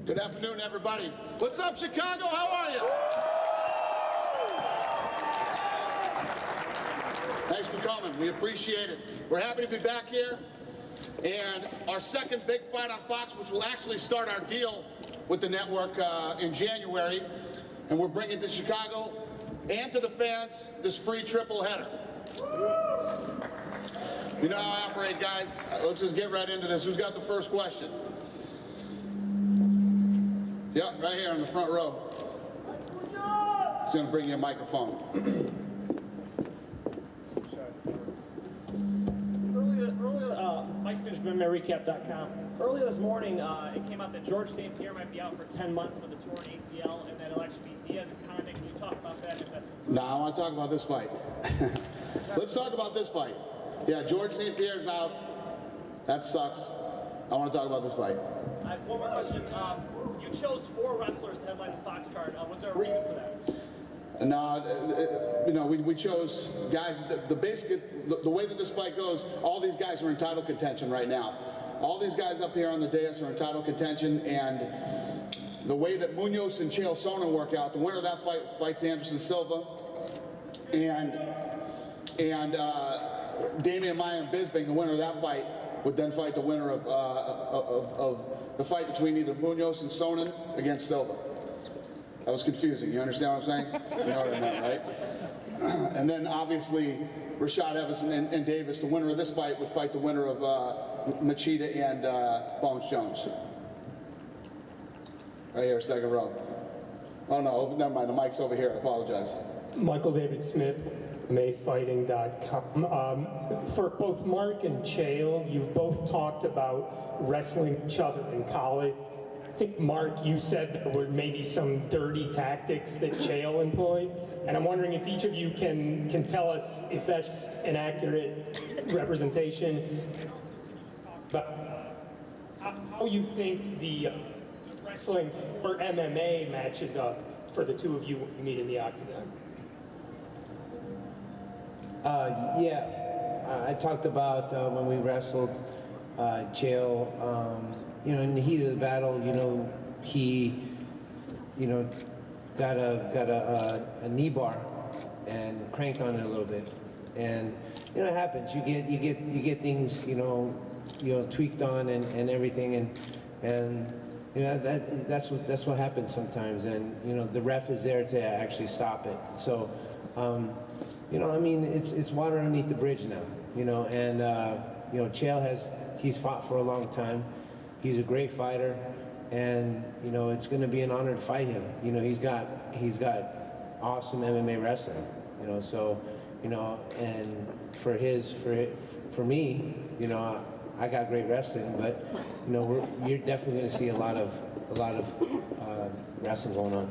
Good afternoon, everybody. What's up, Chicago? How are you? Thanks for coming. We appreciate it. We're happy to be back here. And our second big fight on Fox, which will actually start our deal with the network in January. And we're bringing to Chicago and to the fans this free triple header. You know how I operate, guys. Let's just get right into this. Who's got the first question? Yeah, right here in the front row. He's going to bring you a microphone. Mike Finch, MMARecap.com. Earlier this morning, it came out that George St-Pierre might be out for 10 months with a torn ACL, and that it'll actually be Diaz and Contention. Can you talk about that? If that's no, I want to talk about this fight. Let's talk about this fight. Yeah, George St-Pierre's out. That sucks. I want to talk about this fight. I have one more question. You chose 4 wrestlers to headline the Fox card. Was there a reason for that? No, we chose guys. The way that this fight goes, all these guys are in title contention right now. All these guys up here on the dais are in title contention, and the way that Munoz and Chael Sonnen work out, the winner of that fight fights Anderson Silva, and Demian, Maia, and Bisping, the winner of that fight would then fight the winner of the fight between either Munoz and Sonnen against Silva. That was confusing. You understand what I'm saying? You know what I meant, right? And then obviously Rashad Evans and Davis, the winner of this fight, would fight the winner of Machida and Bones Jones. Right here, second row. Oh no, never mind. The mic's over here. I apologize. Michael David Smith, MayFighting.com. For both Mark and Chael, you've both talked about wrestling each other in college. I think, Mark, you said there were maybe some dirty tactics that Chael employed, and I'm wondering if each of you can tell us if that's an accurate representation. And also, can you just talk about how you think the wrestling or MMA matches up for the two of you when you meet in the octagon? I talked about when we wrestled Chael. In the heat of the battle, he, got a knee bar and cranked on it a little bit, and it happens. You get things, tweaked on and everything, and that's what happens sometimes, and the ref is there to actually stop it. So, it's water underneath the bridge now, and Chael he's fought for a long time. He's a great fighter, and it's going to be an honor to fight him. He's got awesome MMA wrestling. And for me, I got great wrestling, but you're definitely going to see a lot of wrestling going on.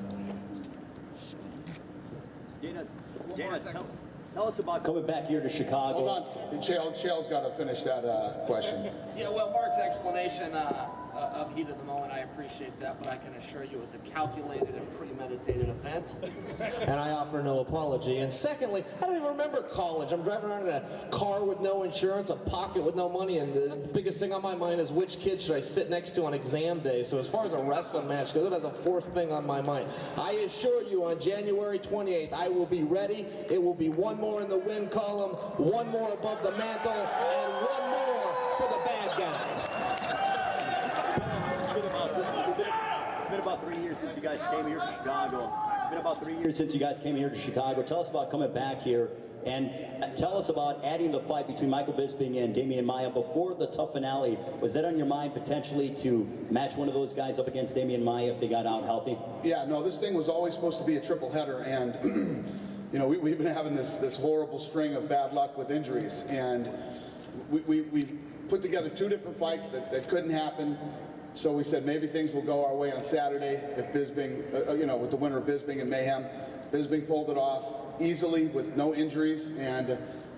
Dana, tell us about coming back here to Chicago. Hold on, Chael's got to finish that question. Yeah, well, Mark's explanation of heat of the moment, I appreciate that, but I can assure you it was a calculated and premeditated event, and I offer no apology. And secondly, I don't even remember college. I'm driving around in a car with no insurance, a pocket with no money, and the biggest thing on my mind is which kid should I sit next to on exam day. So as far as a wrestling match goes, that's the fourth thing on my mind. I assure you, on January 28th, I will be ready. It will be one more in the win column, one more above the mantle, and one more for the bad guy. It's been about 3 years since you guys came here to Chicago. It's been about 3 years since you guys came here to Chicago. Tell us about coming back here, and tell us about adding the fight between Michael Bisping and Demian Maia before the tough finale. Was that on your mind potentially to match one of those guys up against Demian Maia if they got out healthy? Yeah, no, this thing was always supposed to be a triple header, and we've been having this horrible string of bad luck with injuries, and we put together 2 different fights that couldn't happen. So we said maybe things will go our way on Saturday if Bisping, with the winner of Bisping and Mayhem. Bisping pulled it off easily with no injuries and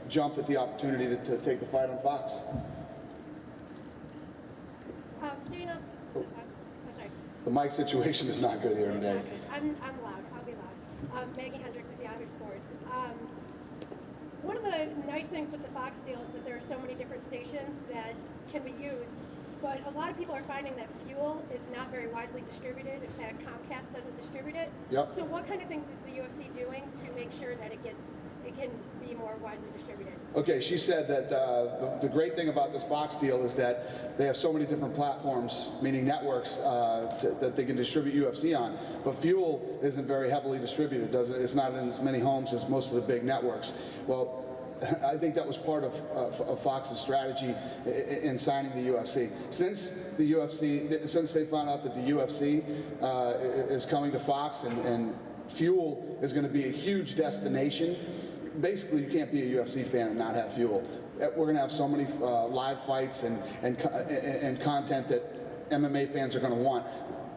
jumped at the opportunity to take the fight on Fox. Dana, sorry. The mic situation is not good here today. I'm loud. I'll be loud. Maggie Hendricks with Yahoo Sports. One of the nice things with the Fox deal is that there are so many different stations that can be used. but a lot of people are finding that fuel is not very widely distributed. In fact, Comcast doesn't distribute it. Yep. So what kind of things is the UFC doing to make sure that it can be more widely distributed? Okay, she said that the great thing about this Fox deal is that they have so many different platforms, meaning networks, that they can distribute UFC on. But fuel isn't very heavily distributed, does it? It's not in as many homes as most of the big networks. Well, I think that was part of Fox's strategy in signing the UFC. Since they found out that the UFC is coming to Fox and fuel is going to be a huge destination, basically you can't be a UFC fan and not have fuel. We're going to have so many live fights and content that MMA fans are going to want.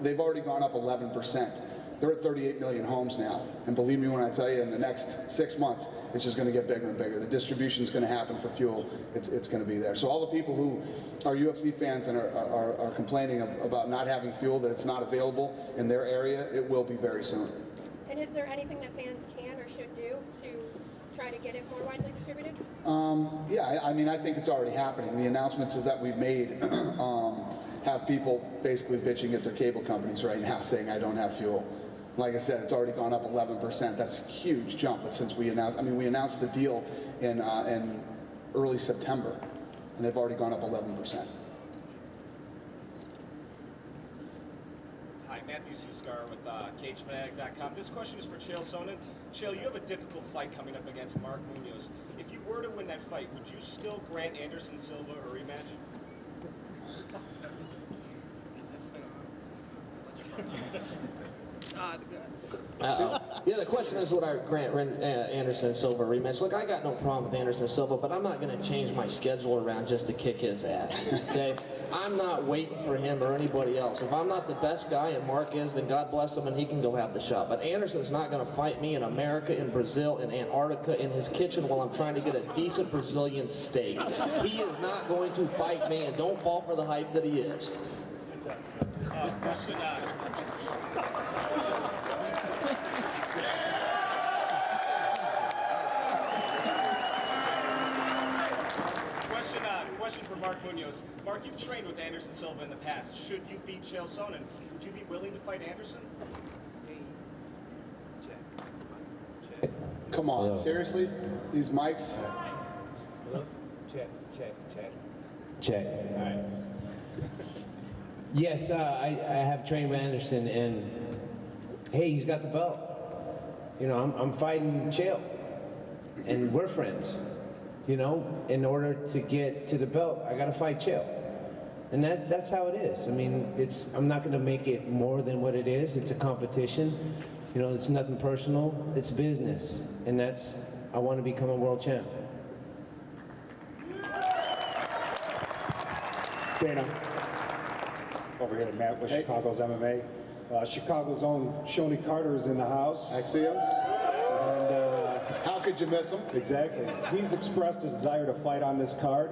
They've already gone up 11%. They're at 38 million homes now. And believe me when I tell you, in the next 6 months, it's just going to get bigger and bigger. The distribution is going to happen for fuel. It's going to be there. So all the people who are UFC fans and are complaining about not having fuel, that it's not available in their area, it will be very soon. And is there anything that fans can or should do to try to get it more widely distributed? Yeah, I mean, I think it's already happening. The announcements that we've made have people basically bitching at their cable companies right now, saying I don't have fuel. Like I said, it's already gone up 11%. That's a huge jump. But since we announced the deal in early September, and they've already gone up 11%. Hi, Matthew C. Scar with CageFanatic.com. This question is for Chael Sonnen. Chael, you have a difficult fight coming up against Mark Munoz. If you were to win that fight, would you still grant Anderson Silva a rematch? Yeah, the question is, would I grant Anderson Silva a rematch? Look, I got no problem with Anderson Silva, but I'm not going to change my schedule around just to kick his ass. Okay? I'm not waiting for him or anybody else. If I'm not the best guy and Mark is, then God bless him and he can go have the shot. But Anderson's not going to fight me in America, in Brazil, in Antarctica, in his kitchen while I'm trying to get a decent Brazilian steak. He is not going to fight me, and don't fall for the hype that he is. Question for Mark Munoz. Mark, you've trained with Anderson Silva in the past. Should you beat Chael Sonnen, would you be willing to fight Anderson? Come on, seriously? These mics? Hello? Check, check, check. Check. All right. Yes, I have trained with Anderson, and hey, he's got the belt. You know, I'm fighting Chael, and we're friends. You know, in order to get to the belt, I got to fight Chael. And that's how it is. I mean, I'm not going to make it more than what it is. It's a competition. You know, it's nothing personal. It's business. And I want to become a world champ. Dana, over here, Matt with Chicago's MMA. Chicago's own Shoney Carter is in the house. I see him. And how could you miss him? Exactly. He's expressed a desire to fight on this card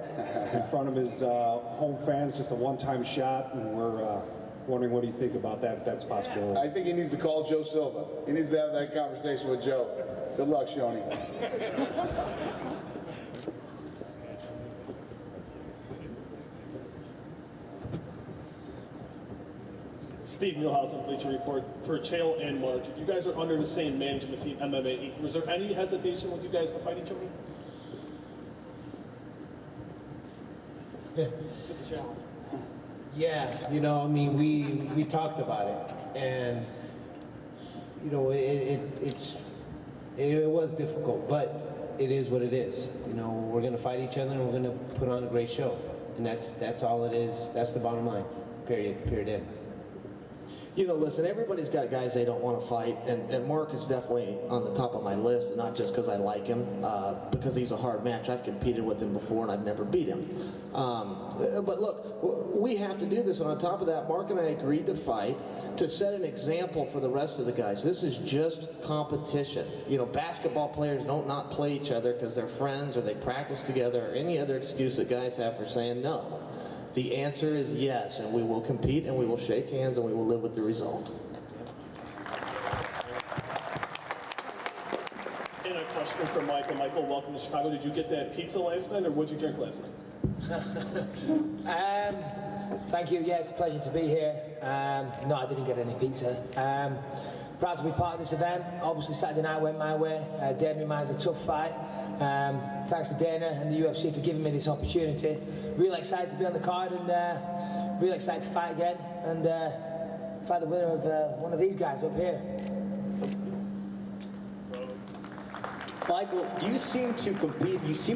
in front of his home fans, just a one-time shot, and we're wondering what do you think about that, if that's a possibility. I think he needs to call Joe Silva. He needs to have that conversation with Joe. Good luck, Shoney. Steve Milhausen, Bleacher Report. For Chael and Mark, you guys are under the same management team, MMA Inc. Was there any hesitation with you guys to fight each other? Yeah, you know, I mean, we talked about it, and you know, it was difficult, but it is what it is. You know, we're gonna fight each other, and we're gonna put on a great show, and that's all it is. That's the bottom line. Period. End. You know, listen, everybody's got guys they don't want to fight, and Mark is definitely on the top of my list, and not just because I like him, because he's a hard match. I've competed with him before, and I've never beat him. But look, we have to do this, and on top of that, Mark and I agreed to fight to set an example for the rest of the guys. This is just competition. You know, basketball players don't not play each other because they're friends or they practice together or any other excuse that guys have for saying no. The answer is yes, and we will compete, and we will shake hands, and we will live with the result. And a question for Michael. Michael, welcome to Chicago. Did you get that pizza last night, or what did you drink last night? Thank you. Yeah, it's a pleasure to be here. No, I didn't get any pizza. Proud to be part of this event. Obviously, Saturday night went my way. Demian Maia's a tough fight. Thanks to Dana and the UFC for giving me this opportunity. Really excited to be on the card and really excited to fight again and fight the winner of one of these guys up here. Michael, you seem to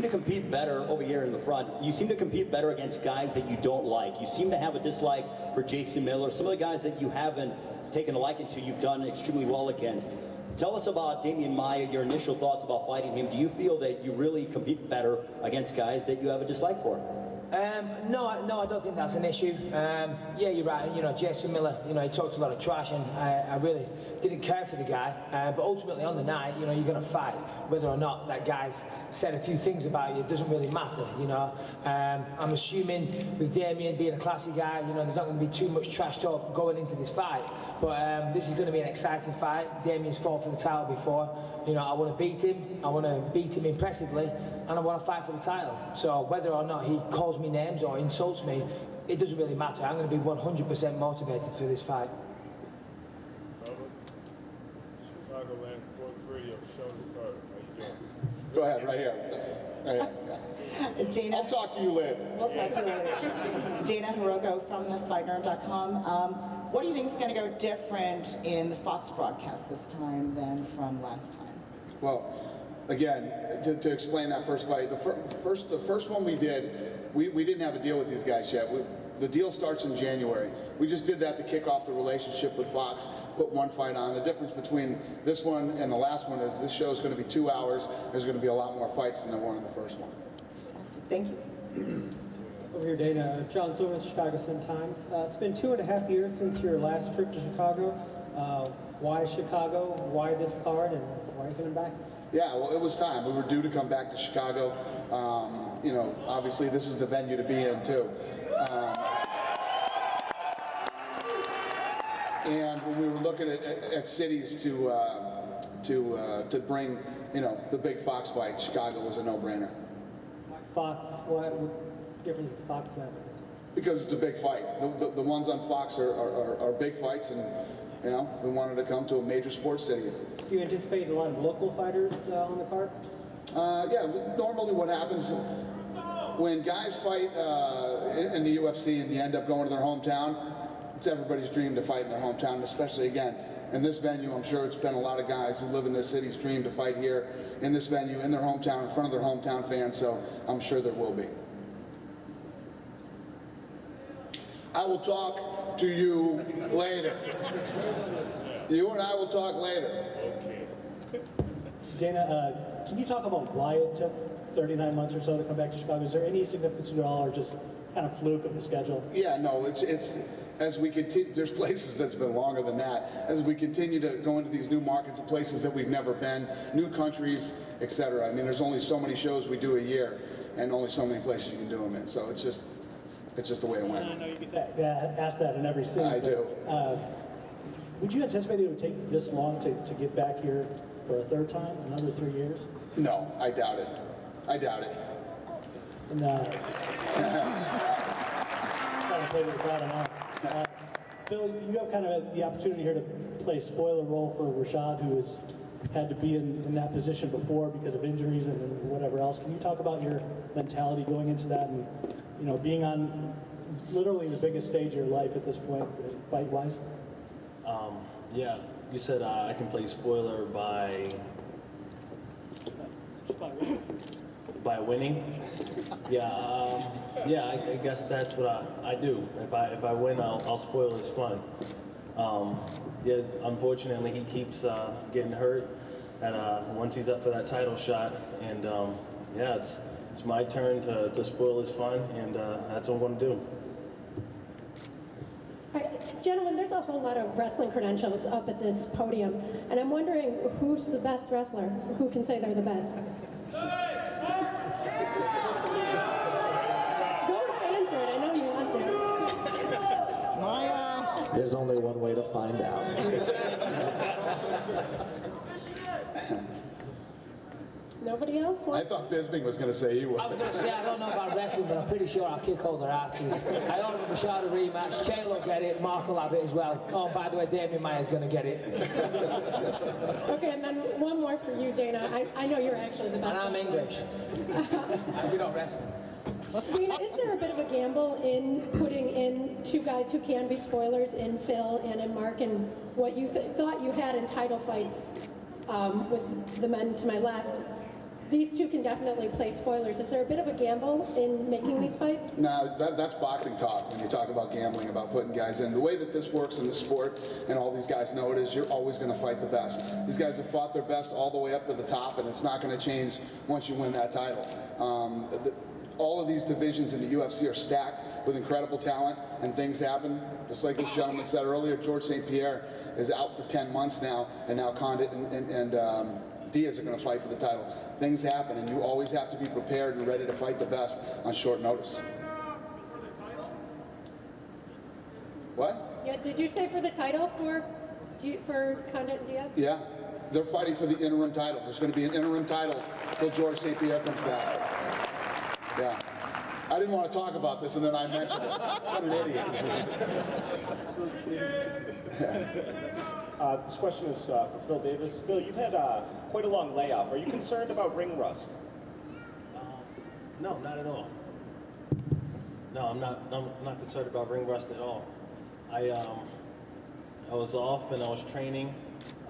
compete better over here in the front. You seem to compete better against guys that you don't like. You seem to have a dislike for Jason Miller. Some of the guys that you haven't taken a liking to, you've done extremely well against. Tell us about Demian Maia, your initial thoughts about fighting him. Do you feel that you really compete better against guys that you have a dislike for? No, I don't think that's an issue. Yeah, you're right. You know, Jason Miller, you know, he talked a lot of trash, and I really didn't care for the guy. But ultimately, on the night, you know, you're going to fight. Whether or not that guy's said a few things about you, it doesn't really matter, you know. I'm assuming with Demian being a classy guy, you know, there's not going to be too much trash talk going into this fight. But this is going to be an exciting fight. Damian's fought for the title before. You know, I want to beat him. I want to beat him impressively. And I want to fight for the title. So whether or not he calls me names or insults me, it doesn't really matter. I'm going to be 100% motivated for this fight. Chicagoland Sports Radio, show the card. How you doing? Go ahead, right here. Right here. Yeah. Dana, I'll talk to you later. We'll talk to you later. Dana Hirogo from theFightNerd.com. What do you think is going to go different in the Fox broadcast this time than from last time? Well, again, to explain that first fight, the first one we did, we didn't have a deal with these guys yet. The deal starts in January. We just did that to kick off the relationship with Fox, put one fight on. The difference between this one and the last one is this show is going to be 2 hours. There's going to be a lot more fights than there were in the first one. Awesome. Thank you. Over here, Dana. John Silva, Chicago Sun-Times. It's been 2.5 years since your last trip to Chicago. Why Chicago? Why this card? And why are you coming back? Yeah, well, it was time. We were due to come back to Chicago. You know, obviously this is the venue to be in too. And when we were looking at cities to bring, you know, the big Fox fight, Chicago was a no-brainer. Fox. What difference does Fox have? Because it's a big fight. The ones on Fox are big fights, and you know, we wanted to come to a major sports city. Do you anticipate a lot of local fighters on the card? Yeah, normally what happens when guys fight in the UFC and you end up going to their hometown, it's everybody's dream to fight in their hometown, especially again, in this venue. I'm sure it's been a lot of guys who live in this city's dream to fight here in this venue, in their hometown, in front of their hometown fans, so I'm sure there will be. I will talk to you later. You and I will talk later. Dana, can you talk about why it took 39 months or so to come back to Chicago? Is there any significance at all, or just kind of fluke of the schedule? Yeah, no, it's as we continue, there's places that's been longer than that. As we continue to go into these new markets and places that we've never been, new countries, etc. I mean, there's only so many shows we do a year, and only so many places you can do them in. So it's just the way it went. I know you get asked that in every scene. I do. Would you anticipate it would take this long to get back here for a third time, another 3 years? No, I doubt it. I doubt it. And, trying to play with the crowd and all. Phil, you have kind of the opportunity here to play a spoiler role for Rashad, who has had to be in that position before because of injuries and whatever else. Can you talk about your mentality going into that and, you know, being on literally the biggest stage of your life at this point, fight-wise? Yeah, you said I can play spoiler by winning. Yeah, I guess that's what I do. If I win, I'll spoil his fun. Yeah, unfortunately, he keeps getting hurt. Once he's up for that title shot, and yeah, it's my turn to spoil his fun, and that's what I'm going to do. All right, gentlemen, there's a whole lot of wrestling credentials up at this podium, and I'm wondering who's the best wrestler? Who can say they're the best? Go answer it. I know you want to. Maia. There's only one way to find out. Nobody else I wants? thought Bisping was going to say he would. I was going to say, I don't know about wrestling, but I'm pretty sure I'll kick all their asses. I ordered Rashad a rematch. Chael will get it. Mark will have it as well. Oh, and by the way, Demian Maia's going to get it. Okay, and then one more for you, Dana. I know you're actually the best. And I'm wrestler. English. We don't wrestle. Dana, is there a bit of a gamble in putting in two guys who can be spoilers in Phil and in Mark, and what you thought you had in title fights with the men to my left? These two can definitely play spoilers. Is there a bit of a gamble in making these fights? No, that's boxing talk when you talk about gambling, about putting guys in. The way that this works in the sport, and all these guys know it, is you're always going to fight the best. These guys have fought their best all the way up to the top, and it's not going to change once you win that title. All of these divisions in the UFC are stacked with incredible talent, and things happen. Just like this gentleman said earlier, George St-Pierre is out for 10 months now, and now Condit and Diaz are going to fight for the title. Things happen, and you always have to be prepared and ready to fight the best on short notice. What? Yeah, did you say for the title for Condit and Diaz? Yeah, they're fighting for the interim title. There's going to be an interim title till George St-Pierre comes back. Yeah. I didn't want to talk about this, and then I mentioned it. What an idiot. This question is for Phil Davis. Phil, you've had quite a long layoff. Are you concerned about ring rust? No, not at all. No, I'm not concerned about ring rust at all. I was off and I was training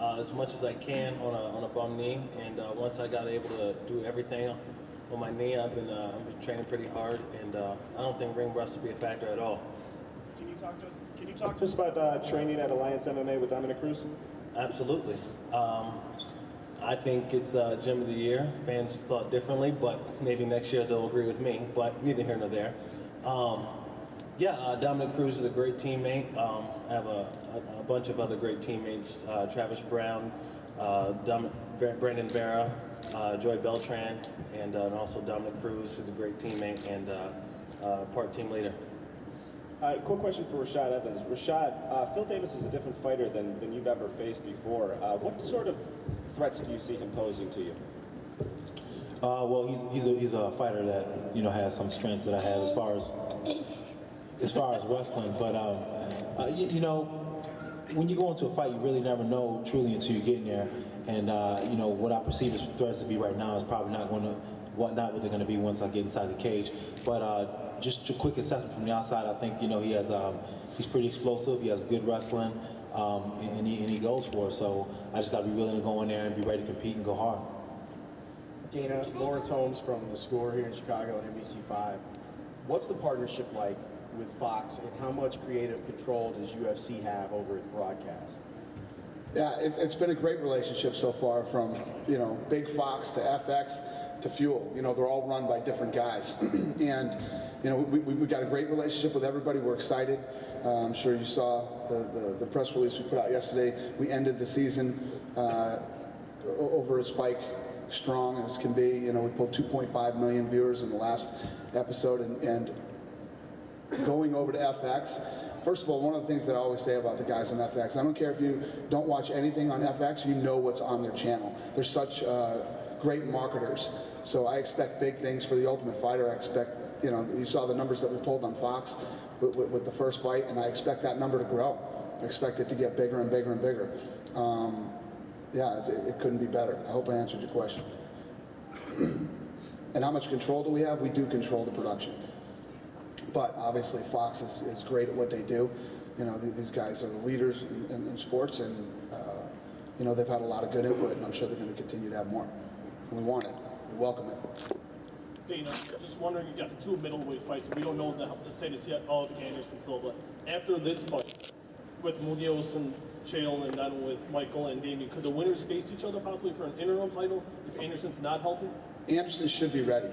as much as I can on a bum knee, and once I got able to do everything on my knee, I've been training pretty hard, and I don't think ring rust will be a factor at all. Can you talk to us about training at Alliance MMA with Dominic Cruz? Absolutely. I think it's Gym of the Year. Fans thought differently, but maybe next year they'll agree with me, but neither here nor there. Dominic Cruz is a great teammate. I have a bunch of other great teammates, Travis Brown, Brandon Vera, Joy Beltran, and also Dominic Cruz, who's a great teammate and part team leader. Quick question for Rashad Evans. Rashad, Phil Davis is a different fighter than you've ever faced before. What sort of threats do you see him posing to you? Well, he's a fighter that has some strengths that I have as far as wrestling. But when you go into a fight, you really never know truly until you get in there. And what I perceive as threats to be right now is probably not what they're going to be once I get inside the cage. But just a quick assessment from the outside, I think he has he's pretty explosive. He has good wrestling, and he goes for it. So I just got to be willing to go in there and be ready to compete and go hard. Dana, Lawrence Holmes from The Score here in Chicago and NBC5. What's the partnership like with Fox, and how much creative control does UFC have over its broadcast? Yeah, it's been a great relationship so far, from Big Fox to FX to Fuel. They're all run by different guys, and we've got a great relationship with everybody. We're excited. I'm sure you saw the press release we put out yesterday. We ended the season over at Spike strong as can be. We pulled 2.5 million viewers in the last episode, and going over to FX. First of all, one of the things that I always say about the guys on FX, I don't care if you don't watch anything on FX, you know what's on their channel. They're such great marketers. So I expect big things for The Ultimate Fighter. I expect, you saw the numbers that we pulled on Fox with the first fight, and I expect that number to grow. I expect it to get bigger and bigger and bigger. It couldn't be better. I hope I answered your question. And how much control do we have? We do control the production. But obviously Fox is great at what they do. These guys are the leaders in sports, and they've had a lot of good input, and I'm sure they're going to continue to have more. And we want it. We welcome it. Dana, just wondering, you got the two middleweight fights, and we don't know the status yet of Anderson Silva. After this fight, with Munoz and Chael, and then with Michael and Demian, could the winners face each other possibly for an interim title if Anderson's not healthy? Anderson should be ready,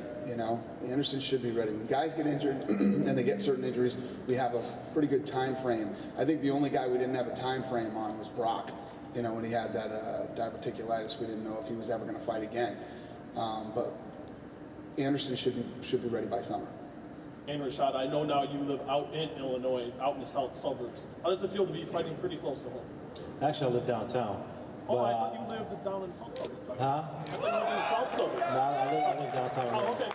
Anderson should be ready. When guys get injured and they get certain injuries, we have a pretty good time frame. I think the only guy we didn't have a time frame on was Brock. When he had that diverticulitis, we didn't know if he was ever going to fight again. But Anderson should be ready by summer. And Rashad, I know now you live out in Illinois, out in the south suburbs. How does it feel to be fighting pretty close to home? Actually, I live downtown. Oh, I thought you lived down in South Suburb. Huh? I thought you lived in South Suburb. No, I live downtown. Oh, okay.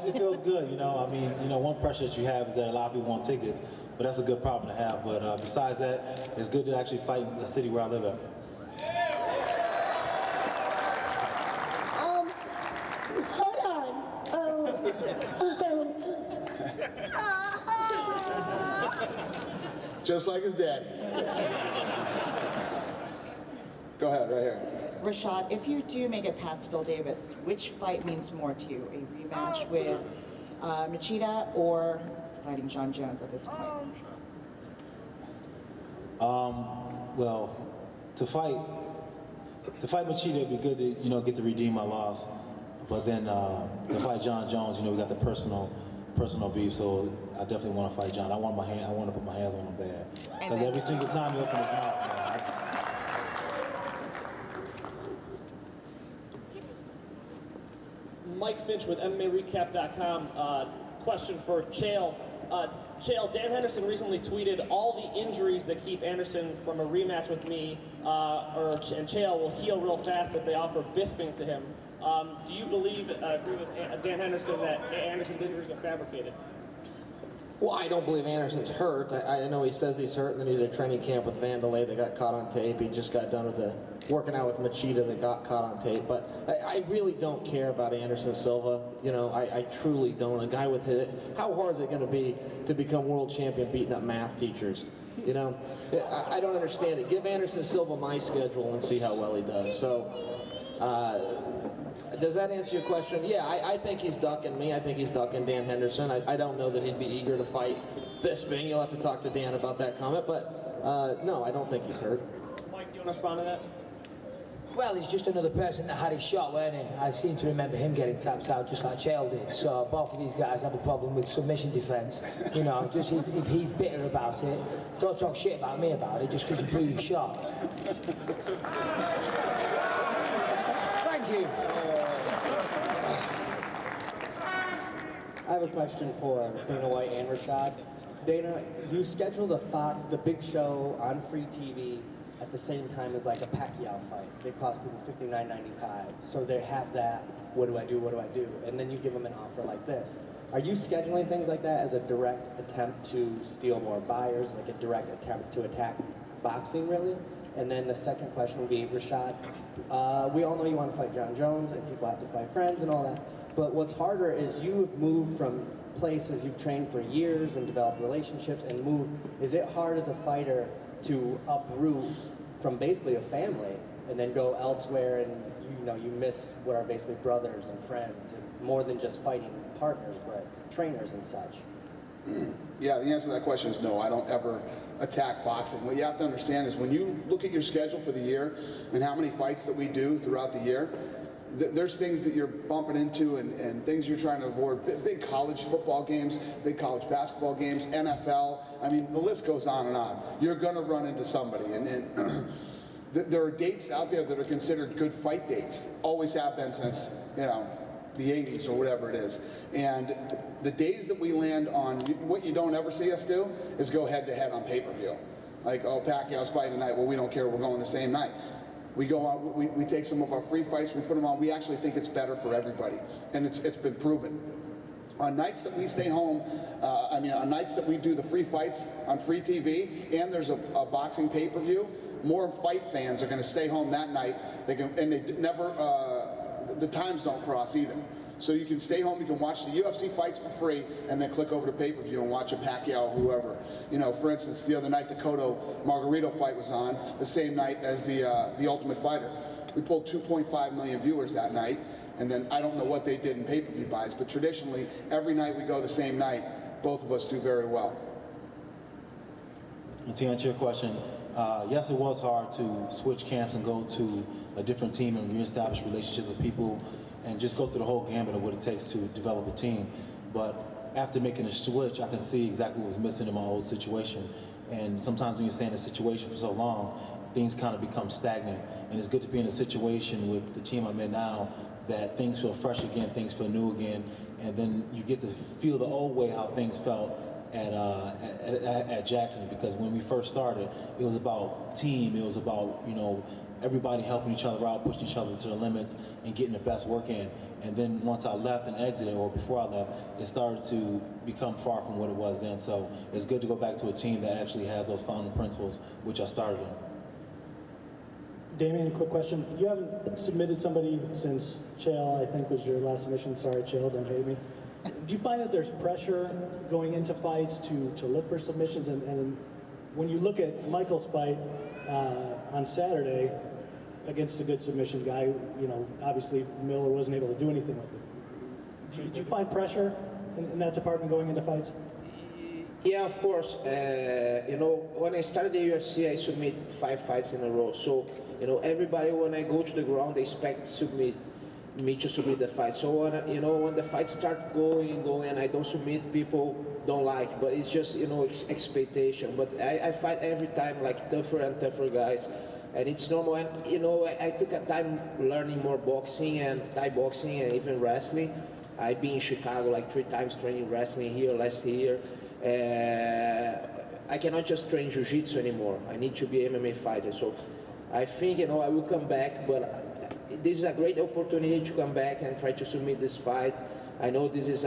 It feels good, you know. I mean, you know, one pressure that you have is that a lot of people want tickets, but that's a good problem to have. But besides that, it's good to actually fight in the city where I live at. Hold on. Just like his daddy. Go ahead, right here. Rashad, if you do make it past Phil Davis, which fight means more to you? A rematch with Machida or fighting John Jones at this point? Well, to fight Machida, it'd be good to, you know, get to redeem my loss. But then to fight John Jones, you know, we got the personal beef. So I definitely want to fight John. I want to put my hands on him bad. Because every single time he opens his mouth, man, Mike Finch with MMARecap.com. Question for Chael. Chael, Dan Henderson recently tweeted all the injuries that keep Anderson from a rematch with me and Chael will heal real fast if they offer Bisping to him. Do you agree with Dan Henderson that Anderson's injuries are fabricated? Well, I don't believe Anderson's hurt. I know he says he's hurt, and then he did a training camp with Vandalay that got caught on tape. He just got done with working out with Machida that got caught on tape. But I really don't care about Anderson Silva. You know, I truly don't. A guy with how hard is it going to be to become world champion beating up math teachers? You know, I don't understand it. Give Anderson Silva my schedule and see how well he does. So, does that answer your question? Yeah, I think he's ducking me. I think he's ducking Dan Henderson. I don't know that he'd be eager to fight Bisping. You'll have to talk to Dan about that comment. But no, I don't think he's hurt. Mike, do you want to respond to that? Well, he's just another person that had his shot, weren't he? I seem to remember him getting tapped out just like Chael did. So both of these guys have a problem with submission defense. You know, just if he's bitter about it, don't talk shit about me about it just because you blew your shot. Thank you. I have a question for Dana White and Rashad. Dana, you schedule the Fox, the big show on free TV at the same time as like a Pacquiao fight. They cost people $59.95. So they have that, what do I do, what do I do? And then you give them an offer like this. Are you scheduling things like that as a direct attempt to steal more buyers, like a direct attempt to attack boxing, really? And then the second question would be, Rashad, we all know you want to fight John Jones, and people have to fight friends and all that. But what's harder is you have moved from places you've trained for years and developed relationships and moved. Is it hard as a fighter to uproot from basically a family and then go elsewhere and you miss what are basically brothers and friends and more than just fighting partners, but trainers and such? Yeah, the answer to that question is no. I don't ever attack boxing. What you have to understand is when you look at your schedule for the year and how many fights that we do throughout the year, there's things that you're bumping into and things you're trying to avoid. Big college football games, big college basketball games, NFL. I mean, the list goes on and on. You're going to run into somebody. And there are dates out there that are considered good fight dates. Always have been since, you know, the 80s or whatever it is. And the days that we land on, what you don't ever see us do is go head-to-head on pay-per-view. Like, oh, Pacquiao's fighting tonight. Well, we don't care. We're going the same night. We go on, we take some of our free fights, we put them on. We actually think it's better for everybody, and it's been proven. On nights that we stay home, on nights that we do the free fights on free TV, and there's a boxing pay-per-view, more fight fans are going to stay home that night. The times don't cross either. So you can stay home, you can watch the UFC fights for free, and then click over to pay-per-view and watch a Pacquiao or whoever. You know, for instance, the other night the Cotto Margarito fight was on, the same night as the Ultimate Fighter. We pulled 2.5 million viewers that night, and then I don't know what they did in pay-per-view buys, but traditionally, every night we go the same night, both of us do very well. And to answer your question, yes, it was hard to switch camps and go to a different team and reestablish relationships with people and just go through the whole gambit of what it takes to develop a team. But after making a switch, I can see exactly what was missing in my old situation. And sometimes when you stay in a situation for so long, things kind of become stagnant. And it's good to be in a situation with the team I'm in now that things feel fresh again, things feel new again, and then you get to feel the old way how things felt at Jackson, because when we first started, it was about team. It was about, you know, everybody helping each other out, pushing each other to the limits, and getting the best work in. And then once I left and exited, or before I left, it started to become far from what it was then. So it's good to go back to a team that actually has those founding principles, which I started in. Demian, quick question. You haven't submitted somebody since Chael, I think, was your last submission. Sorry, Chael, don't hate me. Do you find that there's pressure going into fights to look for submissions? And when you look at Michael's fight on Saturday against a good submission guy, you know, obviously Miller wasn't able to do anything with it. Do you find pressure in that department going into fights? Yeah, of course. You know, when I started the UFC, I submit 5 fights in a row. So, you know, everybody, when I go to the ground, they expect me to submit the fight. So, when, you know, when the fights start going, I don't submit, people don't like. But it's just, you know, expectation. But I fight every time like tougher and tougher guys. And it's normal. And, you know, I took a time learning more boxing and Thai boxing and even wrestling. I've been in Chicago like 3 times training wrestling here last year. I cannot just train jiu-jitsu anymore. I need to be an MMA fighter. So I think, you know, I will come back, but this is a great opportunity to come back and try to submit this fight. I know this is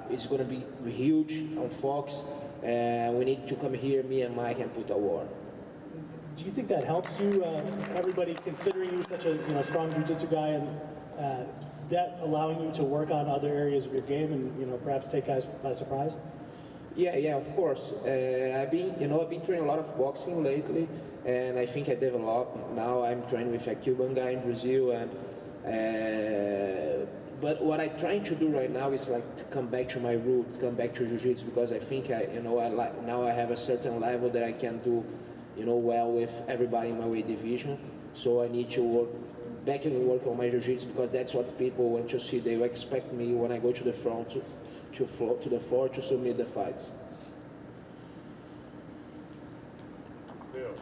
it's going to be huge on Fox. We need to come here, me and Mike, and put a war. Do you think that helps you, everybody considering you such a strong jiu-jitsu guy, and that allowing you to work on other areas of your game and perhaps take guys by surprise? Yeah, of course. I've been training a lot of boxing lately, and I think I developed. Now I'm training with a Cuban guy in Brazil, and but what I'm trying to do right now is like to come back to my roots, come back to jiu-jitsu, because I think now I have a certain level that I can do, well with everybody in my weight division. So I need to work back and work on my jiu-jitsu, because that's what people want to see. They expect me when I go to the front to the floor to submit the fights. Phil,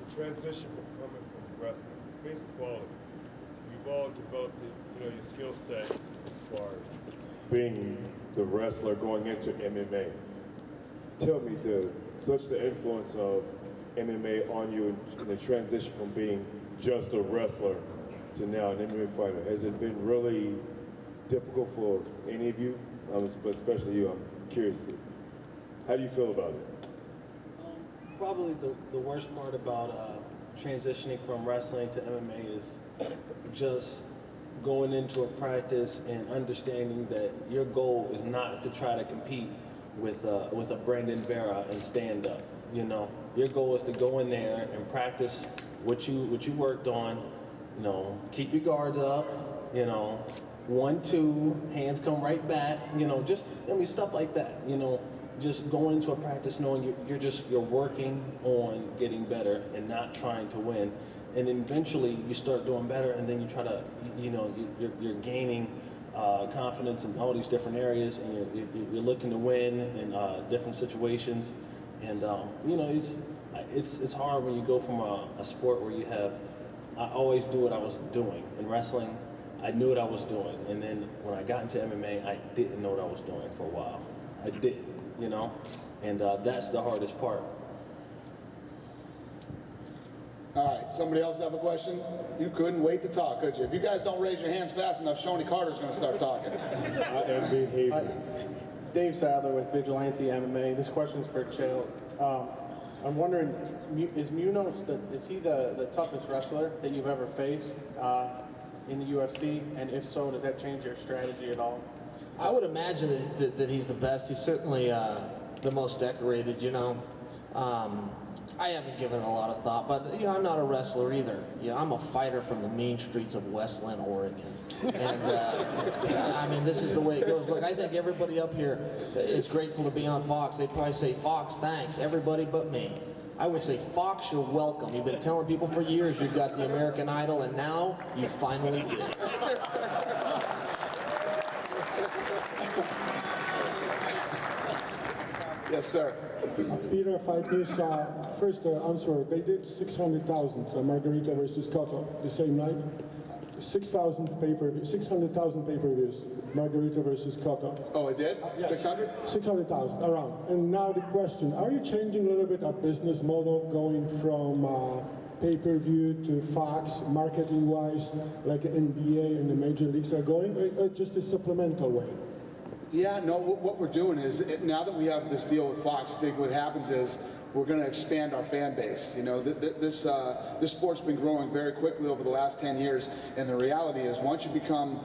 the transition from coming from wrestling, basic quality, you've all developed your skill set as far as being the wrestler going into MMA. Tell me, such the influence of MMA on you in the transition from being just a wrestler to now an MMA fighter. Has it been really difficult for any of you? But especially you, I'm curious. How do you feel about it? Probably the worst part about transitioning from wrestling to MMA is just going into a practice and understanding that your goal is not to try to compete with a Brandon Vera and stand up. Your goal is to go in there and practice what you worked on. Keep your guards up. 1, 2, hands come right back. Just stuff like that. Just going into a practice knowing you're working on getting better and not trying to win. And then eventually you start doing better, and then you try to, you're gaining confidence in all these different areas, and you're looking to win in different situations. And it's hard when you go from a sport where you have. I always do what I was doing in wrestling. I knew what I was doing, and then when I got into MMA, I didn't know what I was doing for a while. I didn't, and that's the hardest part. All right, somebody else have a question? You couldn't wait to talk, could you? If you guys don't raise your hands fast enough, Shoney Carter's going to start talking. Dave Sadler with Vigilante MMA. This question is for Chael. I'm wondering, is Munoz the toughest wrestler that you've ever faced in the UFC? And if so, does that change your strategy at all? I would imagine that he's the best. He's certainly the most decorated, I haven't given it a lot of thought, but I'm not a wrestler either. I'm a fighter from the mean streets of Westland, Oregon. And this is the way it goes. Look, I think everybody up here is grateful to be on Fox. They'd probably say, Fox, thanks, everybody but me. I would say, Fox, you're welcome. You've been telling people for years you've got the American Idol, and now you finally do. Yes, sir. Peter, Fight News. First answer, they did 600,000, Margarita versus Cotto, the same night. 6,000 pay-per-views, 600,000 pay-per-views. Margarita versus Cotto. Oh, it did? Yes. 600? 600,000 around. And now the question: are you changing a little bit our business model, going from pay-per-view to Fox, marketing-wise, like NBA and the major leagues are going, or just a supplemental way? Yeah, no, what we're doing is, now that we have this deal with Fox, I think what happens is we're going to expand our fan base. You know, this sport's been growing very quickly over the last 10 years, and the reality is once you become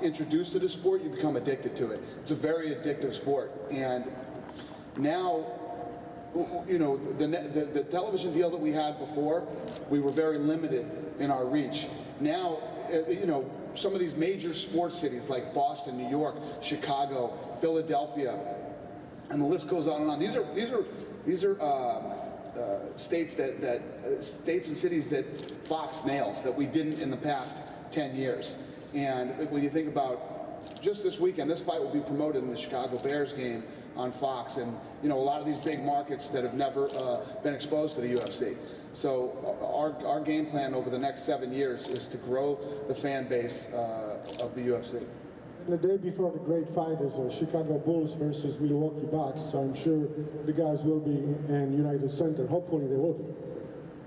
introduced to the sport, you become addicted to it. It's a very addictive sport. And now, you know, the television deal that we had before, we were very limited in our reach. Now, you know, some of these major sports cities like Boston, New York, Chicago, Philadelphia, and the list goes on and on. These are states states and cities that Fox nails that we didn't in the past 10 years. And when you think about just this weekend, this fight will be promoted in the Chicago Bears game on Fox, and you know, a lot of these big markets that have never been exposed to the UFC. So our game plan over the next 7 years is to grow the fan base of the UFC. The day before the great fight is Chicago Bulls versus Milwaukee Bucks, so I'm sure the guys will be in United Center. Hopefully they will be.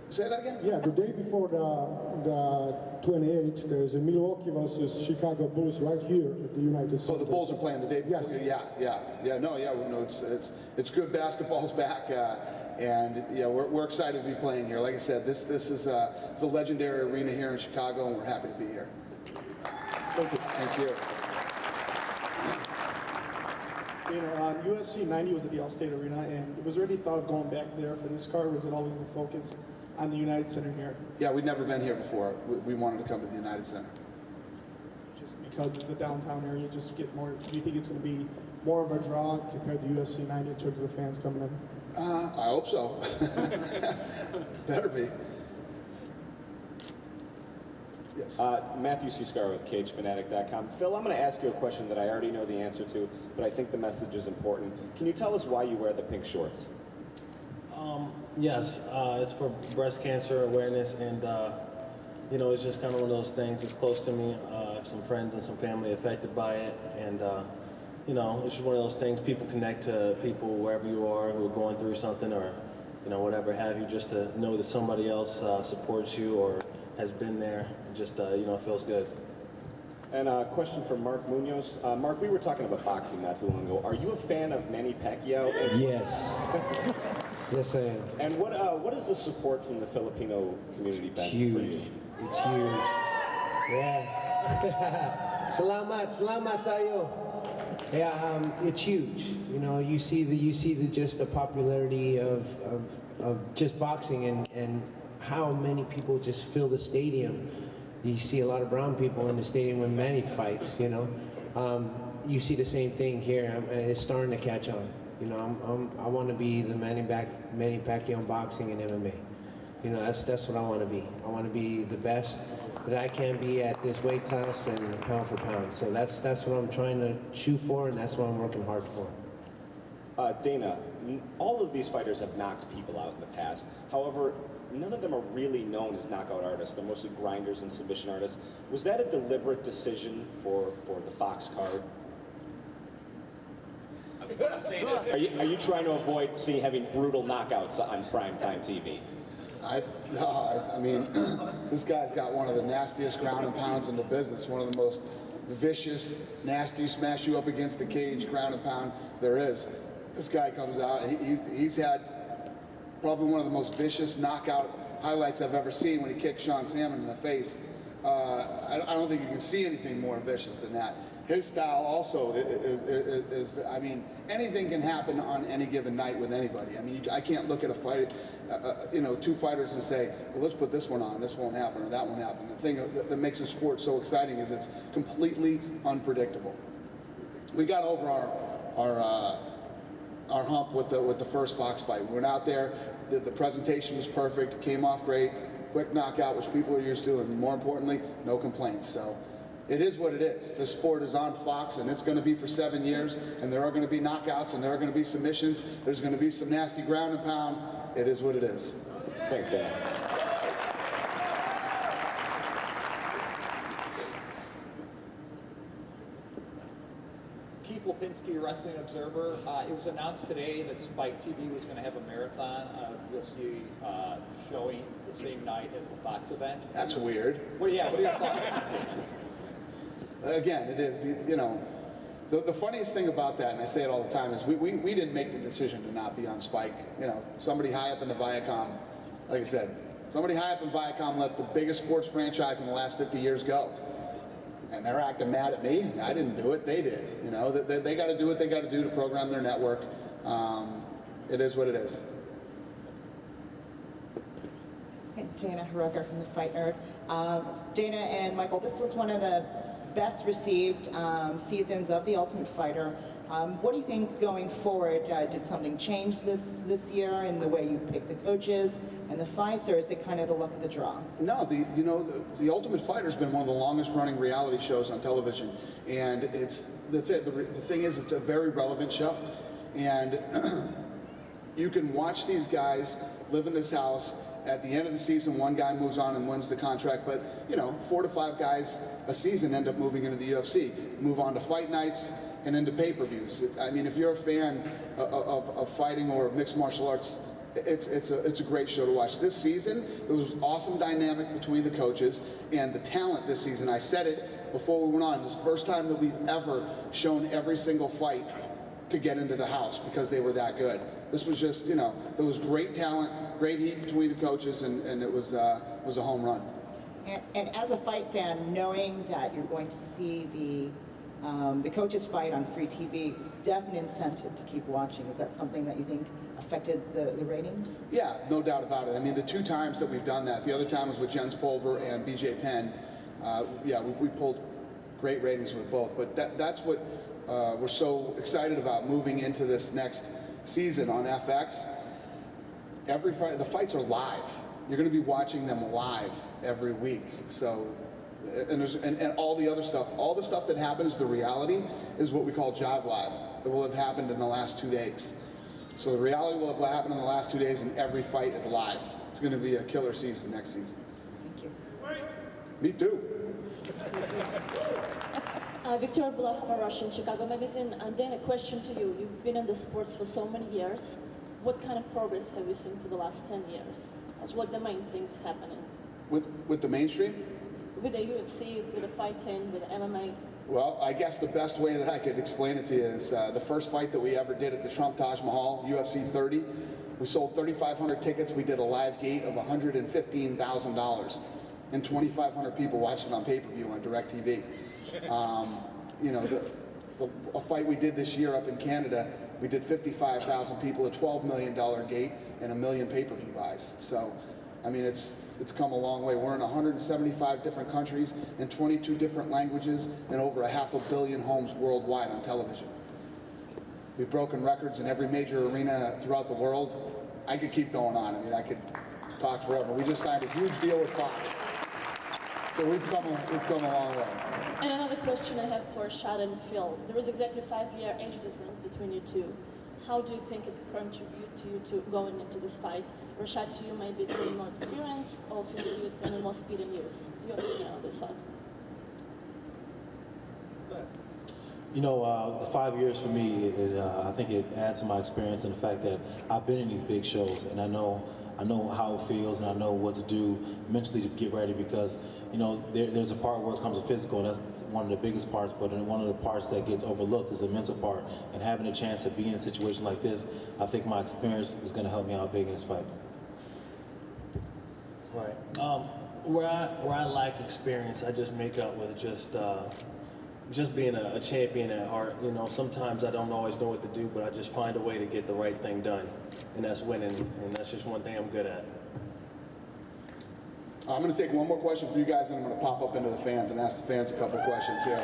Say that again? Yeah, the day before the 28th, there's a Milwaukee versus Chicago Bulls right here at the United Center. Oh, the Bulls are playing the day before? Yes. Yeah. It's good. Basketball's back. And yeah, we're excited to be playing here. Like I said, this is it's a legendary arena here in Chicago, and we're happy to be here. Thank you. Thank you. You know, UFC 90 was at the Allstate Arena, and was there any thought of going back there for this card? Was it always the focus on the United Center here? Yeah, we'd never been here before. We wanted to come to the United Center. Just because of the downtown area, just get more. Do you think it's going to be more of a draw compared to UFC 90 in terms of the fans coming in? I hope so. Better be. Yes. Matthew C. Scar with CageFanatic.com. Phil, I'm going to ask you a question that I already know the answer to, but I think the message is important. Can you tell us why you wear the pink shorts? Yes, it's for breast cancer awareness, and you know, it's just kind of one of those things. It's close to me. I have some friends and some family affected by it, and you know, it's just one of those things. People connect to people wherever you are who are going through something, or you know, whatever have you. Just to know that somebody else supports you or has been there, it just you know, feels good. And a question for Mark Munoz. Mark, we were talking about boxing not too long ago. Are you a fan of Manny Pacquiao? Yes. Yes, I am. And what is the support from the Filipino community been for you? It's huge. Yeah. Salamat sa'yo. Yeah, it's huge. You know, you see just the popularity of just boxing and how many people just fill the stadium. You see a lot of brown people in the stadium when Manny fights, you know. You see the same thing here, and it's starting to catch on. You know, I want to be the Manny Pacquiao in boxing and MMA. You know, that's what I want to be. I want to be the best that I can be at this weight class and pound for pound. So that's what I'm trying to shoot for, and that's what I'm working hard for. Dana, all of these fighters have knocked people out in the past. However, none of them are really known as knockout artists. They're mostly grinders and submission artists. Was that a deliberate decision for the Fox card? What I'm saying is, Are you trying to avoid having brutal knockouts on primetime TV? I mean, this guy's got one of the nastiest ground and pounds in the business, one of the most vicious, nasty, smash you up against the cage ground and pound there is. This guy comes out, he's had probably one of the most vicious knockout highlights I've ever seen when he kicked Sean Salmon in the face. I don't think you can see anything more vicious than that. His style also is I mean, anything can happen on any given night with anybody. I mean, I can't look at a fight, you know, two fighters and say, well, let's put this one on, this won't happen, or that won't happen. The thing that makes the sport so exciting is it's completely unpredictable. We got over our hump with the first Fox fight. We went out there, the presentation was perfect, it came off great, quick knockout, which people are used to, and more importantly, no complaints. So it is what it is. The sport is on Fox, and it's going to be for 7 years, and there are going to be knockouts, and there are going to be submissions, there's going to be some nasty ground and pound. It is what it is. Thanks, Dana. Lipinski, Wrestling Observer. It was announced today that Spike TV was going to have a marathon UFC showing the same night as the Fox event. That's weird. What are your thoughts? Again, it is, the funniest thing about that, and I say it all the time, is we didn't make the decision to not be on Spike. Somebody high up in the Viacom, like I said, somebody high up in Viacom let the biggest sports franchise in the last 50 years go. And they're acting mad at me. I didn't do it, they did. They got to do what they got to do to program their network. It is what it is. Dana Hiroka from the Fight Nerd. Dana and Michael, this was one of the best received seasons of The Ultimate Fighter. What do you think going forward? Did something change this year in the way you pick the coaches and the fights, or is it kind of the luck of the draw? No, the Ultimate Fighter has been one of the longest running reality shows on television, and it's the thing is it's a very relevant show, and you can watch these guys live in this house. At the end of the season, one guy moves on and wins the contract, but 4 to 5 guys a season end up moving into the UFC, move on to fight nights and into pay-per-views. I mean, if you're a fan of fighting or of mixed martial arts, it's a great show to watch. This season, there was awesome dynamic between the coaches and the talent this season. I said it before we went on. This is the first time that we've ever shown every single fight to get into the house because they were that good. This was just, there was great talent, great heat between the coaches, and it was a home run. And as a fight fan, knowing that you're going to see the coaches fight on free TV is definite incentive to keep watching. Is that something that you think affected the ratings? Yeah, no doubt about it. I mean, the 2 times that we've done that, the other time was with Jens Pulver and BJ Penn. We pulled great ratings with both, but that's what we're so excited about moving into this next season on FX. Every fight, the fights are live. You're going to be watching them live every week. So, and all the other stuff, all the stuff that happens, the reality is what we call Jive Live. It will have happened in the last 2 days. So the reality will have happened in the last 2 days, and every fight is live. It's going to be a killer season next season. Thank you. Me too. Victoria Blahova, Russian Chicago Magazine. And then a question to you. You've been in the sports for so many years. What kind of progress have you seen for the last 10 years? What are the main things happening? With the mainstream? With the UFC, with the fighting, with the MMA? Well, I guess the best way that I could explain it to you is the first fight that we ever did at the Trump Taj Mahal, UFC 30. We sold 3,500 tickets. We did a live gate of $115,000. And 2,500 people watched it on pay-per-view on DirecTV. A fight we did this year up in Canada, we did 55,000 people, a $12 million gate, and 1 million pay-per-view buys. So, I mean, it's come a long way. We're in 175 different countries, in 22 different languages, and over 500 million homes worldwide on television. We've broken records in every major arena throughout the world. I could keep going on. I mean, I could talk forever. We just signed a huge deal with Fox. So we've come a long way. And another question I have for Rashad and Phil. There is exactly a 5-year age difference between you two. How do you think it's contribute to you two going into this fight? Rashad, to you maybe it's going to be more experience, or Phil, to you it's going to be more speed and use? Your opinion on this side? The 5 years for me, I think it adds to my experience and the fact that I've been in these big shows and I know how it feels and I know what to do mentally to get ready because, there's a part where it comes to physical and that's one of the biggest parts, but one of the parts that gets overlooked is the mental part. And having a chance to be in a situation like this, I think my experience is going to help me out big in this fight. Right. Where I lack experience, I just make up with just being a champion at heart. Sometimes I don't always know what to do, but I just find a way to get the right thing done, and that's winning. And that's just one thing I'm good at. I'm going to take one more question from you guys, and I'm going to pop up into the fans and ask the fans a couple questions here.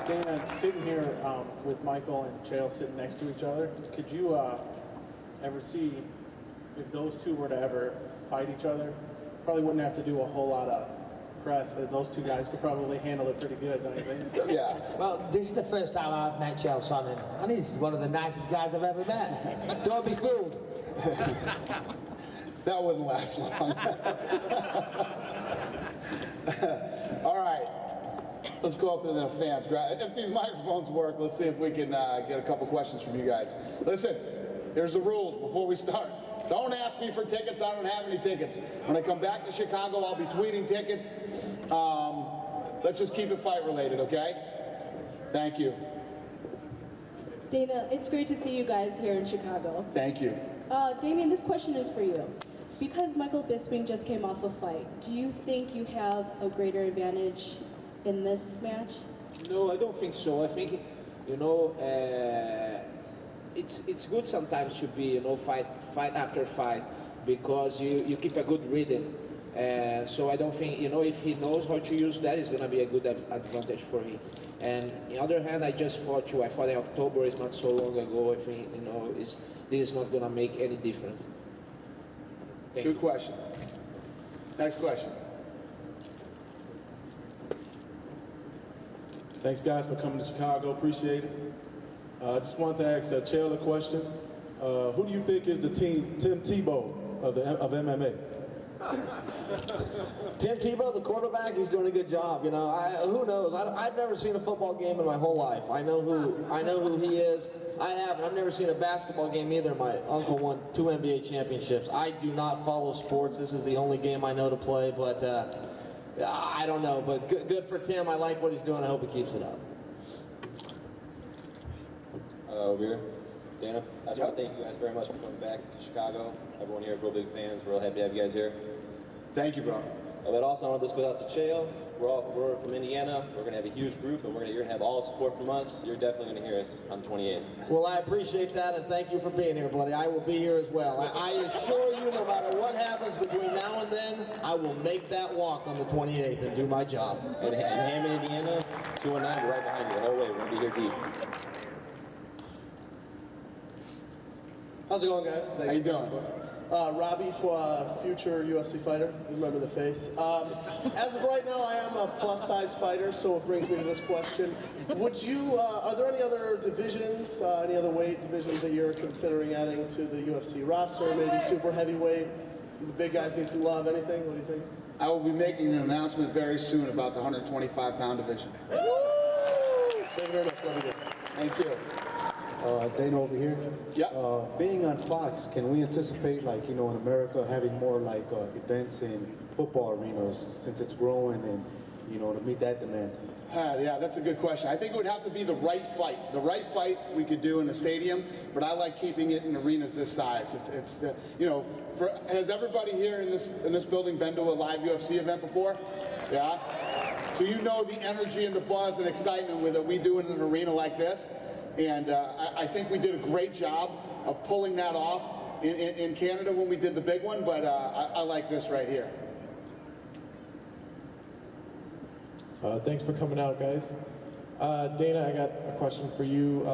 Dana, sitting here with Michael and Chael sitting next to each other, could you ever see if those two were to ever fight each other? Probably wouldn't have to do a whole lot of press. Those two guys could probably handle it pretty good, don't you think? Yeah. Well, this is the first time I've met Chael Sonnen, and he's one of the nicest guys I've ever met. Don't be fooled. That wouldn't last long. All right. Let's go up to the fans. If these microphones work, let's see if we can get a couple questions from you guys. Listen, here's the rules before we start. Don't ask me for tickets. I don't have any tickets. When I come back to Chicago, I'll be tweeting tickets. Let's just keep it fight related, okay? Thank you. Dana, it's great to see you guys here in Chicago. Thank you. Damian, this question is for you. Because Michael Bisping just came off a fight, do you think you have a greater advantage in this match? No, I don't think so. I think, you know, it's good sometimes to be, you know, fight after fight, because you keep a good rhythm. So I don't think, you know, if he knows how to use that, it's going to be a good advantage for him. And on the other hand, I just fought you. I fought in October. It's not so long ago. I think, you know, this is not going to make any difference. Good question. Next question. Thanks, guys, for coming to Chicago. Appreciate it. I just wanted to ask Chael a question. Who do you think is the Tim Tebow of MMA? Tim Tebow, the quarterback, he's doing a good job. You know, who knows? I've never seen a football game in my whole life. I know who he is. I haven't. I've never seen a basketball game either. My uncle won 2 NBA championships. I do not follow sports. This is the only game I know to play, but I don't know. But good for Tim. I like what he's doing. I hope he keeps it up. Over here. Dana, I just want to thank you guys very much for coming back to Chicago. Everyone here, real big fans. We're real happy to have you guys here. Thank you, bro. But also, I want this goes out to Chael. We're from Indiana. We're going to have a huge group, and you're going to have all the support from us. You're definitely going to hear us on the 28th. Well, I appreciate that, and thank you for being here, buddy. I will be here as well. I assure you, no matter what happens between now and then, I will make that walk on the 28th and do my job. And Hammond, Indiana, 219, we're right behind you the whole way. We're going to be here deep. How's it going, guys? Thanks. How you doing? Robbie, for future UFC fighter. Remember the face. As of right now, I am a plus-size fighter, so it brings me to this question: would you? Are there any other divisions, any other weight divisions that you're considering adding to the UFC roster? Maybe super heavyweight. The big guys need some love. Anything? What do you think? I will be making an announcement very soon about the 125-pound division. Thank you very much. Love you. Thank you. Dana over here. Yeah. Being on Fox, can we anticipate, like, you know, in America having more like events in football arenas since it's growing, and, you know, to meet that demand? Yeah, that's a good question. I think it would have to be the right fight. The right fight we could do in a stadium, but I like keeping it in arenas this size. It's you know, has everybody here in this building been to a live UFC event before? Yeah. So you know the energy and the buzz and excitement with it we do in an arena like this. And I think we did a great job of pulling that off in Canada when we did the big one, but I like this right here. Thanks for coming out, guys. Dana, I got a question for you.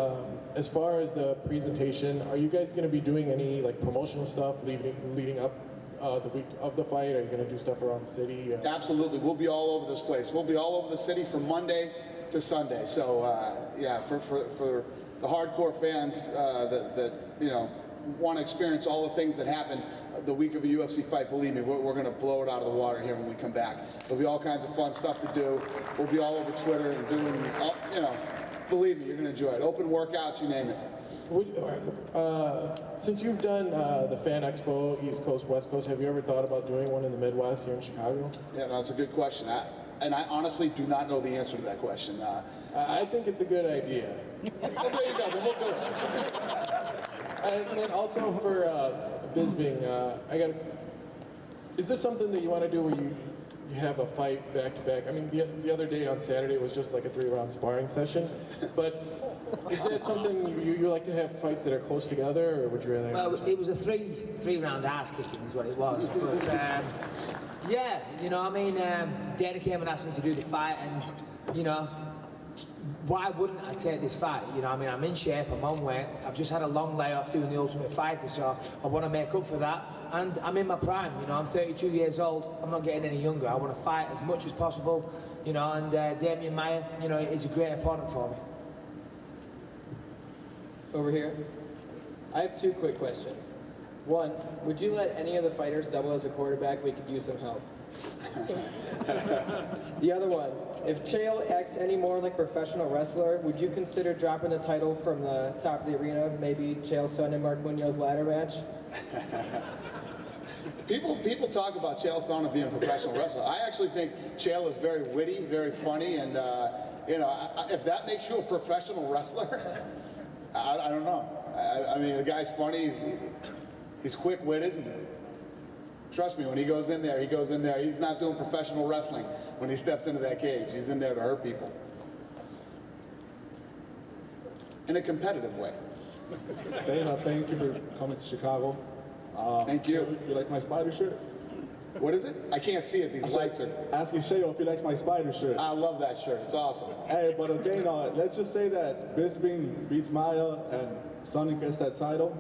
As far as the presentation, are you guys going to be doing any like promotional stuff leading up the week of the fight? Are you going to do stuff around the city? Absolutely. We'll be all over this place. We'll be all over the city from Monday to Sunday. So yeah, for the hardcore fans that you know want to experience all the things that happen the week of a UFC fight, believe me, we're going to blow it out of the water here when we come back. There'll be all kinds of fun stuff to do. We'll be all over Twitter and doing, you know, believe me, you're going to enjoy it. Open workouts, you name it. Since you've done the Fan Expo, East Coast, West Coast, have you ever thought about doing one in the Midwest here in Chicago? Yeah, no, it's a good question. And I honestly do not know the answer to that question. I think it's a good idea. Well, there you go, then we'll do it. And then also for Bisping, is this something that you want to do where you have a fight back to back? I mean, the other day on Saturday was just like a 3-round sparring session, but is that something you like to have fights that are close together, or would you rather? Well, it was a three-round ass kicking is what it was. But yeah, you know, I mean, Dana came and asked me to do the fight, and you know, why wouldn't I take this fight? You know, I mean, I'm in shape, I'm on weight, I've just had a long layoff doing the Ultimate Fighter, so I want to make up for that. And I'm in my prime, you know, I'm 32 years old, I'm not getting any younger. I want to fight as much as possible, you know, and Demian Maia, you know, is a great opponent for me. Over here. I have 2 quick questions. One, would you let any of the fighters double as a quarterback? We could use some help. The other one, if Chael acts any more like a professional wrestler, would you consider dropping the title from the top of the arena, maybe Chael Sonnen Mark Munoz ladder match? People talk about Chael Sonnen being a professional wrestler. I actually think Chael is very witty, very funny, and you know, if that makes you a professional wrestler, I don't know. I mean, the guy's funny. He's quick-witted. And trust me, when he goes in there, he's not doing professional wrestling when he steps into that cage. He's in there to hurt people. In a competitive way. Dana, thank you for coming to Chicago. Thank you. You like my spider shirt? What is it? I can't see it. These lights are... Asking Chael if he likes my spider shirt. I love that shirt. It's awesome. Hey, but Dana, let's just say that Bisping beats Maia and Sonnen gets that title.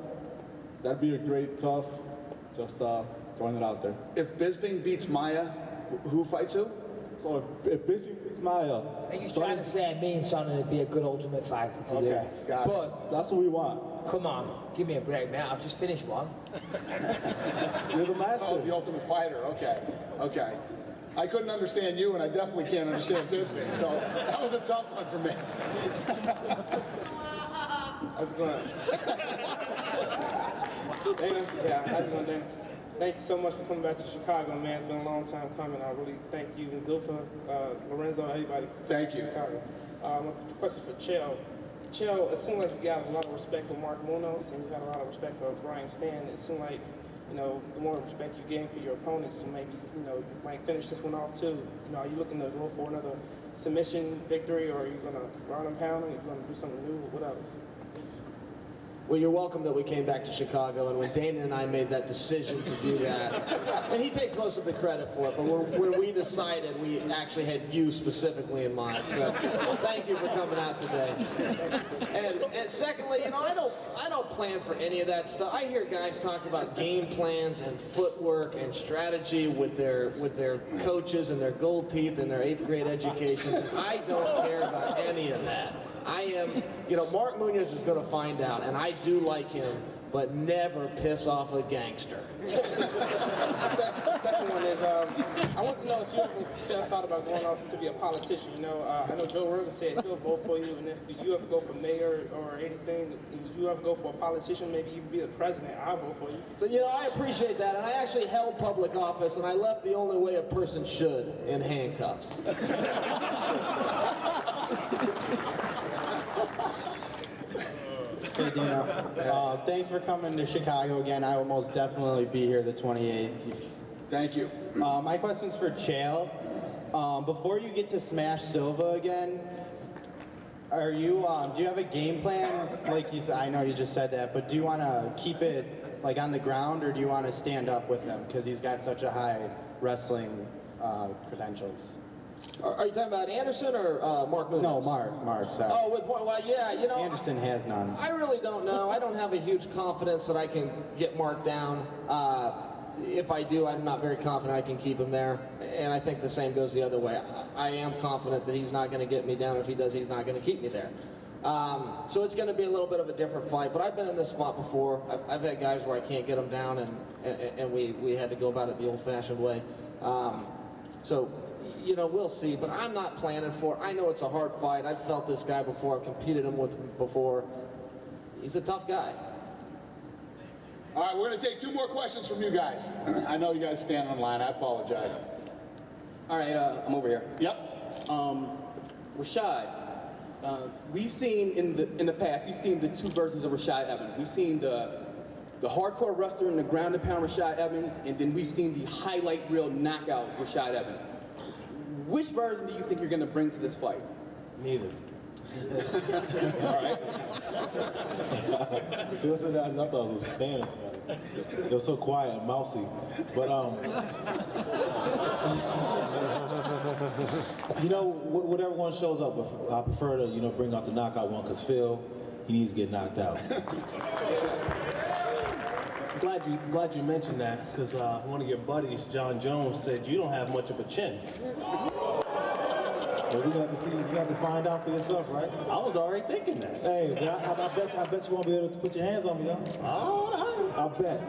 That'd be a great tough. Just throwing it out there. If Bisping beats Maia, who fights who? So if Bisping beats Maia... Are you trying to say me and Sonnen would be a good ultimate fighter to do? Got it. But that's what we want. Come on, give me a break, mate. I've just finished one. You're the master. Oh, the ultimate fighter. Okay. Okay. I couldn't understand you, and I definitely can't understand Bisping, so that was a tough one for me. How's it going? Dana, yeah, how's it going, Dana? Thank you so much for coming back to Chicago, man. It's been a long time coming. I really thank you and Silva, Lorenzo, everybody. Thank you. Chicago. My question for Chael. Chael, it seemed like you got a lot of respect for Mark Munoz, and you got a lot of respect for Brian Stan. It seemed like, you know, the more respect you gain for your opponents, so maybe, you know, you might finish this one off too. You know, are you looking to go for another submission victory, or are you gonna ground and pound, or are you gonna do something new? What else? Well, you're welcome that we came back to Chicago, and when Dana and I made that decision to do that, and he takes most of the credit for it, but when we decided, we actually had you specifically in mind. So thank you for coming out today. And secondly, you know, I don't plan for any of that stuff. I hear guys talk about game plans and footwork and strategy with their coaches and their gold teeth and their 8th grade educations. I don't care about any of that. I am, you know, Mark Munoz is going to find out, and I do like him, but never piss off a gangster. Second one is, I want to know if you ever thought about going off to be a politician. You know, I know Joe Rogan said he'll vote for you, and if you ever go for mayor or anything, if you ever go for a politician, maybe you can be the president, I'll vote for you. But, you know, I appreciate that, and I actually held public office, and I left the only way a person should, in handcuffs. Hey, Dana. Thanks for coming to Chicago again. I will most definitely be here the 28th. Thank you. My question's for Chael. Before you get to smash Silva again, are you? Do you have a game plan? Like you said, I know you just said that, but do you want to keep it like on the ground, or do you want to stand up with him because he's got such a high wrestling credentials? Are you talking about Anderson or Mark Munoz? No, Mark, sorry. Oh, well, yeah, you know. Anderson has none. I really don't know. I don't have a huge confidence that I can get Mark down. If I do, I'm not very confident I can keep him there. And I think the same goes the other way. I am confident that he's not going to get me down. If he does, he's not going to keep me there. So it's going to be a little bit of a different fight. But I've been in this spot before. I've had guys where I can't get them down, and we had to go about it the old-fashioned way. So, you know, we'll see, but I'm not planning for it. I know it's a hard fight. I've felt this guy before. I've competed with him before. He's a tough guy. All right, we're going to take 2 more questions from you guys. I know you guys stand on line. I apologize. All right, I'm over here. Yep. Rashad, we've seen in the past, you've seen the 2 versions of Rashad Evans. We've seen the hardcore wrestler and the ground and pound Rashad Evans, and then we've seen the highlight reel knockout Rashad Evans. Which version do you think you're going to bring to this fight? Neither. All right. Feels like that knockout was Spanish. They're so quiet and mousy. But you know, whatever one shows up, I prefer to, you know, bring out the knockout one because Phil, he needs to get knocked out. Glad you mentioned that, because one of your buddies, John Jones, said you don't have much of a chin. Well, we got to see. You got to find out for yourself, right? I was already thinking that. Hey, but I bet you won't be able to put your hands on me though. Oh, I bet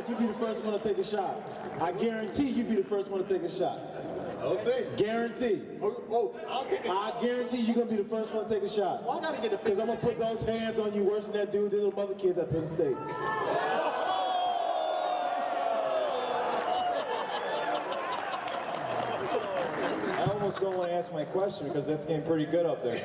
you be the first one to take a shot. I guarantee you be the first one to take a shot. We'll see. Guarantee. I guarantee you're gonna be the first one to take a shot. Well, I gotta get a because I'm gonna put those hands on you worse than that dude did with other kids at Penn State. I almost don't want to ask my question because that's getting pretty good up there.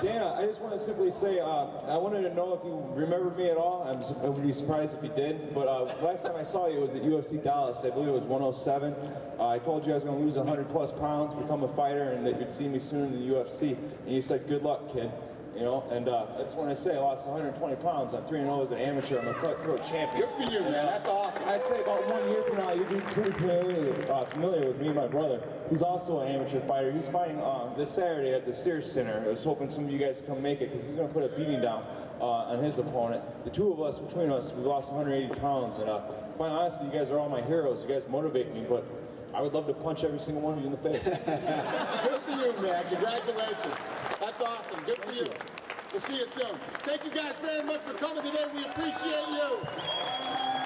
Dana, I just want to simply say, I wanted to know if you remembered me at all. I would be surprised if you did. But last time I saw you was at UFC Dallas. I believe it was 107. I told you I was going to lose 100 plus pounds, become a fighter, and that you'd see me soon in the UFC. And you said, good luck, kid. You know, and I just want to say I lost 120 pounds. I'm 3-0 as an amateur. I'm a cutthroat champion. Good for you, man. That's awesome. I'd say about 1 year from now, you'll be pretty familiar with me and my brother. He's also an amateur fighter. He's fighting this Saturday at the Sears Center. I was hoping some of you guys come make it because he's going to put a beating down on his opponent. The two of us, between us, we lost 180 pounds. And quite honestly, you guys are all my heroes. You guys motivate me, but I would love to punch every single one of you in the face. Good for you, man. Congratulations. That's awesome. Good for you. We'll see you soon. Thank you guys very much for coming today. We appreciate you.